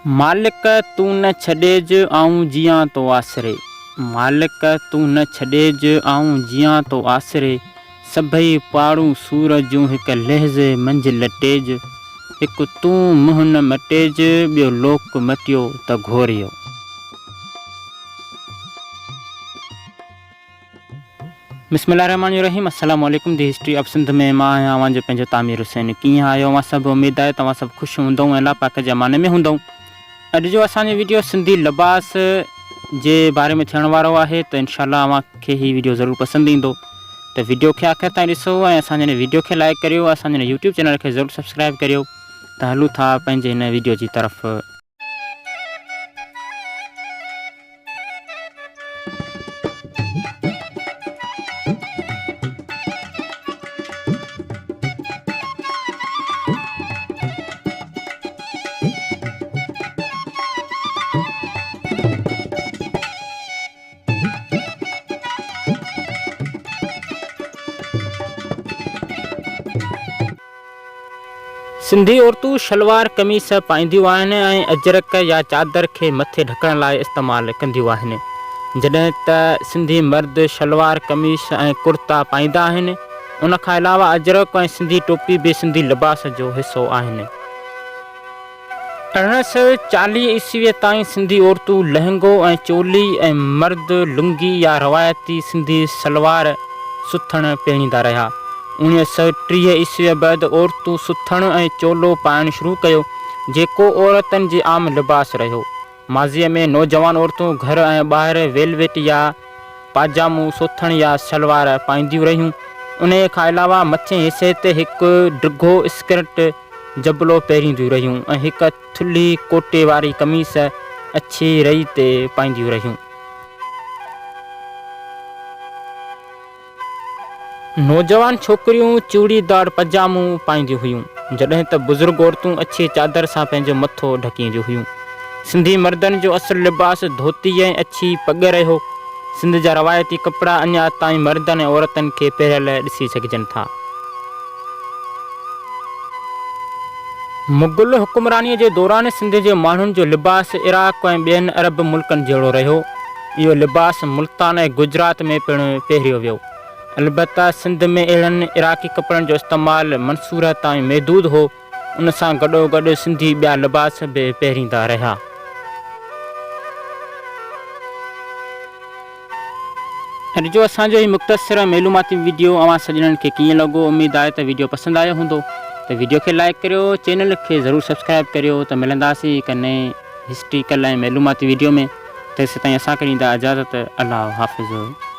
मालिक तू न छॾेज आऊं जियां तो आसरे। मालिक तू न छॾेज आऊं जियां तो आसरे। सभई पाड़ू सूर जूं हिक लहज़े मंझि लटेज। हिकु तूं मुंहुं न मटेज, ॿियो लोक मटियो त घोरियो। बिस्मिल्लाहिर्रहमानिर्रहीम। अस्सलाम वालेकुम। दी हिस्ट्री ऑफ सिंध में मां आहियां अवां जो पंहिंजो तामीर हुसैन। कीअं आहियो अवां सभु? उमेद आहे तव्हां सभु ख़ुशि हूंदव ऐं अल्लाह पाक जे अमाने में हूंदव। अॼु जो असांजो वीडियो सिंधी लिबास जे बारे में थियण वारो आहे, त इनशाअल्लाह अव्हांखे हीअ वीडियो ज़रूरु पसंदि ईंदो। त वीडियो खे आख़िर ताईं ॾिसो ऐं असांजे वीडियो खे लाइक करियो, असांजे यूट्यूब चैनल खे ज़रूरु सब्सक्राइब करियो। त हलूं था पंहिंजे हिन वीडियो जी तरफ़। सिंधी औरतूं शलवार कमीस पाईंदियूं आहिनि ऐं अजरक या चादर खे मथे ढकण लाइ इस्तेमालु कंदियूं आहिनि, जॾहिं त सिंधी मर्द शलवार कमीस ऐं कुर्ता पाईंदा आहिनि। उन खां अलावा अजरक ऐं सिंधी टोपी बि सिंधी लिबास जो हिसो आहिनि। 1840 ईस्वीअ ताईं सिंधी औरतूं लहंगो ऐं चोली ऐं मर्द लुंगी या रवायती सिंधी सलवार सुथण पहिरींदा रहिया। 1930 ईस्वीअ बैदि औरतूं सुथण ऐं चोलो पाइणु शुरू कयो, जेको औरतुनि जे आम लिबास रहियो। माज़ीअ में नौजवान औरतूं घर ऐं ॿाहिरि वेलवेट या पाजामो सोथण या सलवार पाईंदियूं रहियूं। उन खां अलावा मथे हिसे ते हिकु डिघो स्कर्ट जबलो पहिरींदियूं रहियूं ऐं हिकु थुल्ही कोटे वारी कमीस अछी रई ते पाईंदियूं रहियूं। नौजवान छोकिरियूं चूड़ीदार पजामो पाईंदियूं हुयूं, जॾहिं त बुज़ुर्ग औरतूं अछी चादर सां पंहिंजो मथो ढकींदियूं हुयूं। सिंधी मर्दनि जो असुलु लिबास धोती ऐं अछी पग रहियो। सिंध जा रवायती कपिड़ा अञा ताईं मर्दनि ऐं औरतुनि खे पहिरियल ॾिसी सघिजनि था। मुग़ल हुकुमरानीअ जे दौरान सिंध जे माण्हुनि जो लिबास इराक़ ऐं ॿियनि अरब मुल्कनि जहिड़ो रहियो। इहो लिबास मुल्तान ऐं गुजरात में पिणु पहिरियो वियो। अलबत्ता सिंध में अहिड़नि इराक़ी कपिड़नि जो इस्तेमालु मंसूर ताईं महदूद हो। उन सां गॾोगॾु सिंधी ॿिया लिबास बि पहिरींदा रहिया। अॼु जो असांजो ही मुख़्तसिर मालूमाती वीडियो अवां सॼणनि खे कीअं लॻो? उमेद आहे त वीडियो पसंदि आयो हूंदो। त वीडियो खे लाइक करियो, चैनल खे ज़रूरु सब्सक्राइब करियो। त मिलंदासीं हिकु नए हिस्ट्रिकल ऐं मालूमाती वीडियो में। तेसि ताईं असांखे ॾींदा इजाज़त। अल्लाह हाफ़िज़।